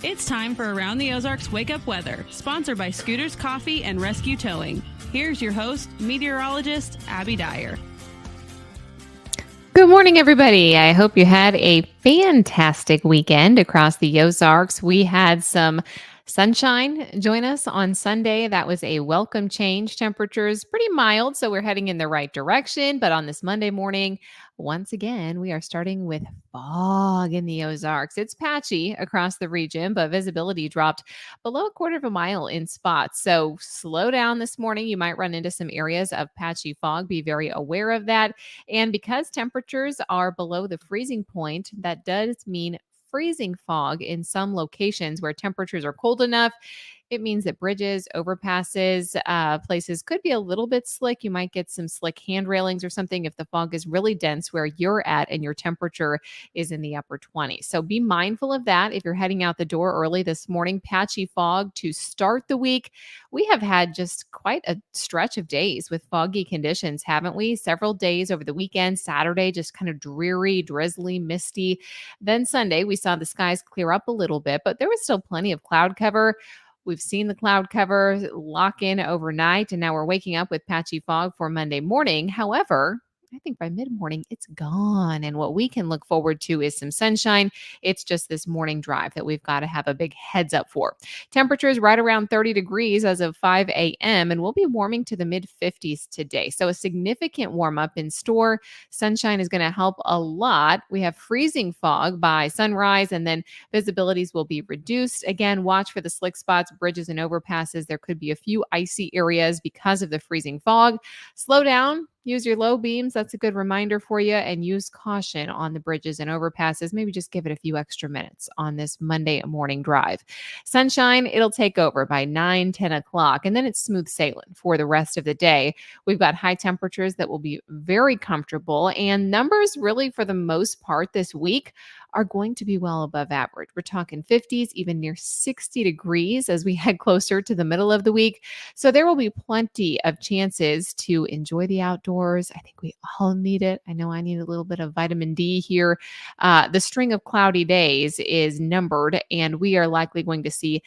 It's time for Around the Ozarks Wake Up Weather, sponsored by Scooters Coffee and Rescue Towing. Here's your host, meteorologist Abby Dyer. Good morning, everybody. I hope you had a fantastic weekend across the Ozarks. We had some sunshine join us on Sunday. That was a welcome change. Temperatures pretty mild, so we're heading in the right direction. But on this Monday morning, once again, we are starting with fog in the Ozarks. It's patchy across the region, but visibility dropped below a quarter of a mile in spots. So slow down this morning. You might run into some areas of patchy fog. Be very aware of that. And because temperatures are below the freezing point, that does mean freezing fog in some locations where temperatures are cold enough. It means that bridges, overpasses, places could be a little bit slick. You might get some slick hand railings or something if the fog is really dense where you're at and your temperature is in the upper 20s. So be mindful of that if you're heading out the door early this morning. Patchy fog to start the week. We have had just quite a stretch of days with foggy conditions, haven't we? Several days over the weekend. Saturday, just kind of dreary, drizzly, misty. Then Sunday, we saw the skies clear up a little bit, but there was still plenty of cloud cover. We've seen the cloud cover lock in overnight, and now we're waking up with patchy fog for Monday morning. However, I think by mid-morning, it's gone. And what we can look forward to is some sunshine. It's just this morning drive that we've got to have a big heads up for. Temperatures right around 30 degrees as of 5 a.m. and we'll be warming to the mid-50s today. So a significant warm up in store. Sunshine is going to help a lot. We have freezing fog by sunrise, and then visibilities will be reduced. Again, watch for the slick spots, bridges, and overpasses. There could be a few icy areas because of the freezing fog. Slow down. Use your low beams. That's a good reminder for you. And use caution on the bridges and overpasses. Maybe just give it a few extra minutes on this Monday morning drive. Sunshine, it'll take over by 9, 10 o'clock. And then it's smooth sailing for the rest of the day. We've got high temperatures that will be very comfortable. And numbers really for the most part this week are going to be well above average. We're talking 50s, even near 60 degrees as we head closer to the middle of the week. So there will be plenty of chances to enjoy the outdoors. I think we all need it. I know I need a little bit of vitamin D here. The string of cloudy days is numbered, and we are likely going to see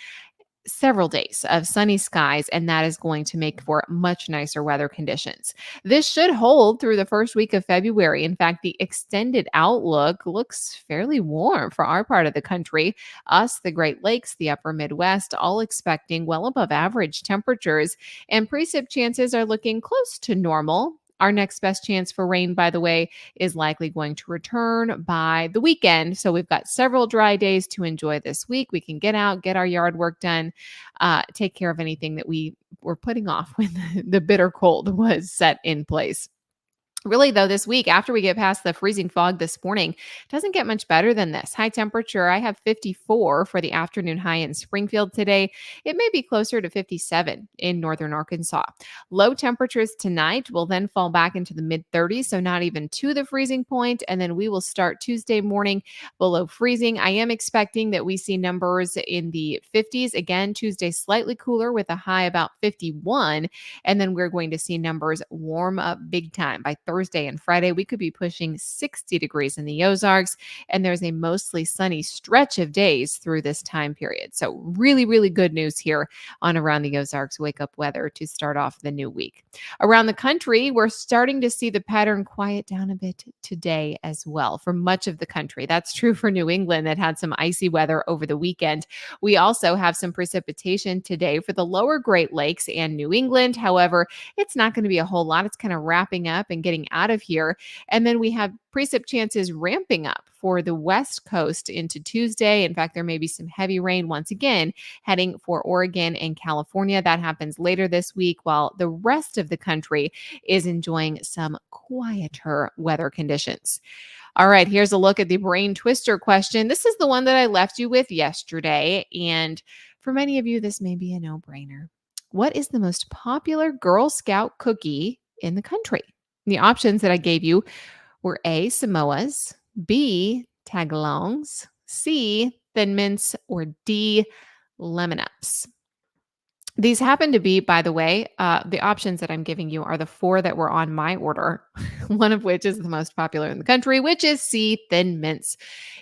several days of sunny skies, and that is going to make for much nicer weather conditions. This should hold through the first week of February. In fact, the extended outlook looks fairly warm for our part of the country. Us, the Great Lakes, the upper Midwest, all expecting well above average temperatures, and precip chances are looking close to normal. Our next best chance for rain, by the way, is likely going to return by the weekend. So we've got several dry days to enjoy this week. We can get out, get our yard work done, take care of anything that we were putting off when the bitter cold was set in place. Really, though, this week, after we get past the freezing fog this morning, doesn't get much better than this. High temperature, I have 54 for the afternoon high in Springfield today. It may be closer to 57 in northern Arkansas. Low temperatures tonight will then fall back into the mid-30s, so not even to the freezing point. And then we will start Tuesday morning below freezing. I am expecting that we see numbers in the 50s. Again, Tuesday slightly cooler with a high about 51. And then we're going to see numbers warm up big time by Thursday and Friday. We could be pushing 60 degrees in the Ozarks, and there's a mostly sunny stretch of days through this time period. So really, really good news here on Around the Ozarks Wake Up Weather to start off the new week. Around the country, we're starting to see the pattern quiet down a bit today as well for much of the country. That's true for New England that had some icy weather over the weekend. We also have some precipitation today for the lower Great Lakes and New England. However, it's not going to be a whole lot. It's kind of wrapping up and getting out of here. And then we have precip chances ramping up for the West Coast into Tuesday. In fact, there may be some heavy rain once again heading for Oregon and California. That happens later this week, while the rest of the country is enjoying some quieter weather conditions. All right, here's a look at the brain twister question. This is the one that I left you with yesterday. And for many of you, this may be a no-brainer. What is the most popular Girl Scout cookie in the country? The options that I gave you were A, Samoas, B, Tagalongs, C, Thin Mints, or D, Lemon Ups. These happen to be, by the way, the options that I'm giving you are the four that were on my order, one of which is the most popular in the country, which is C, Thin Mints.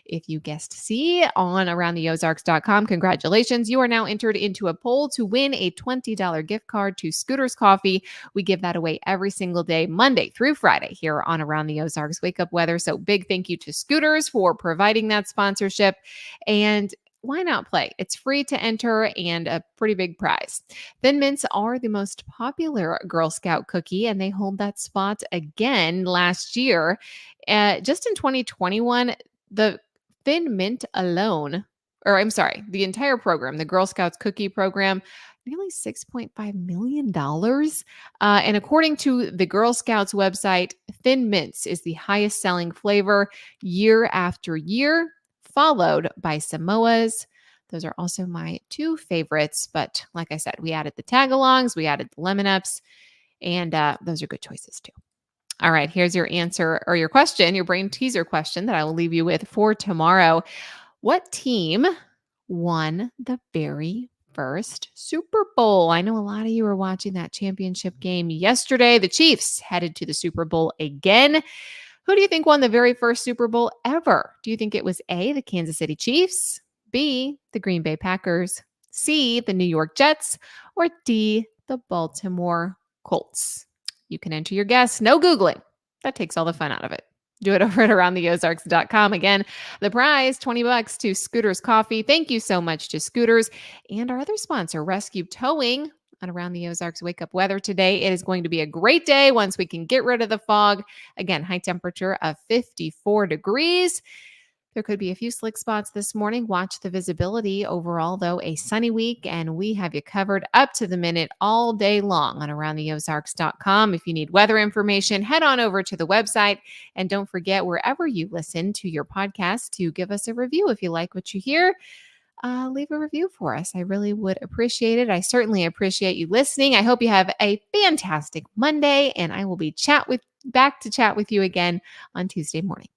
If you guessed C on aroundtheozarks.com, congratulations. You are now entered into a poll to win a $20 gift card to Scooter's Coffee. We give that away every single day, Monday through Friday, here on Around the Ozarks Wake Up Weather. So big thank you to Scooters for providing that sponsorship. And why not play? It's free to enter and a pretty big prize. Thin Mints are the most popular Girl Scout cookie, and they hold that spot again last year. Just in 2021, the Thin Mint alone, or I'm sorry, the entire program, the Girl Scouts cookie program, nearly $6.5 million. And according to the Girl Scouts website, Thin Mints is the highest selling flavor year after year, followed by Samoas. Those are also my two favorites. But like I said, we added the tag-alongs, we added the lemon ups, and those are good choices too. All right, here's your answer or your question, your brain teaser question that I will leave you with for tomorrow. What team won the very first Super Bowl? I know a lot of you were watching that championship game yesterday. The Chiefs headed to the Super Bowl again. Who do you think won the very first Super Bowl ever? Do you think it was A, the Kansas City Chiefs, B, the Green Bay Packers, C, the New York Jets, or D, the Baltimore Colts? You can enter your guess. No Googling. That takes all the fun out of it. Do it over at aroundtheozarks.com. Again, the prize, $20 to Scooters Coffee. Thank you so much to Scooters and our other sponsor, Rescue Towing. On Around the Ozarks Wake Up Weather today. It is going to be a great day once we can get rid of the fog. Again, high temperature of 54 degrees. There could be a few slick spots this morning. Watch the visibility. Overall, though, a sunny week, and we have you covered up to the minute all day long on aroundtheozarks.com. If you need weather information, head on over to the website. And don't forget, wherever you listen to your podcast, to give us a review if you like what you hear. Leave a review for us. I really would appreciate it. I certainly appreciate you listening. I hope you have a fantastic Monday, and I will be back to chat with you again on Tuesday morning.